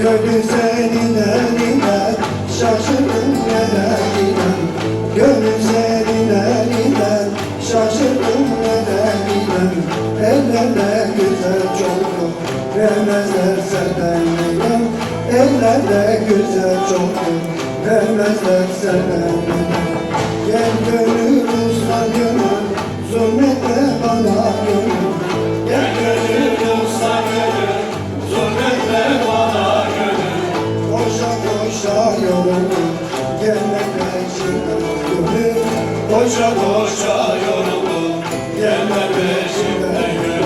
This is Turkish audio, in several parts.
Gönül senin elinden, şaşırdım nereye giden. Gönül senin elinden, şaşırdım nereye giden. Ellerle güzel çoktu, vermezlerse ben neyim. Ellerle güzel çoktu, vermezlerse ben neyim. Gel gönül usta gönül, zulmetme bana gönül. Gel gönül usta gönül, zulmetme bana. Koşa koşa yoruldum, gelme peşimden gönül. Koşa koşa yoruldum, gelme peşimden gönül.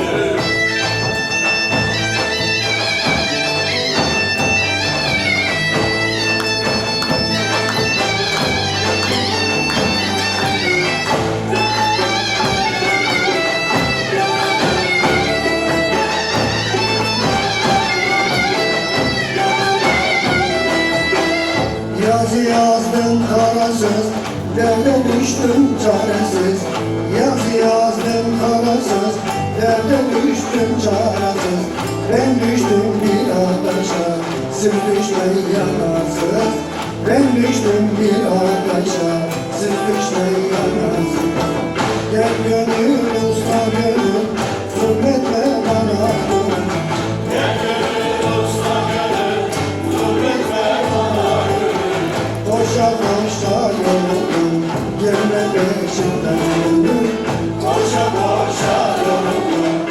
Yazı yazdım karasız, derde düştüm çaresiz. Yazı yazdım karasız, derde düştüm çaresiz. Ben düştüm bir ateşe, siz düşmeyi yanasız. Ben düştüm bir ateşe, siz düşmeyi yanasız. Gel gönül usta gönül, zulmetme bana gönül. Gel gönül usta gönül, zulmetme bana gönül. Koşa koşa yoruldum, gelme peşimden gönül. Koşa koşa yoruldum,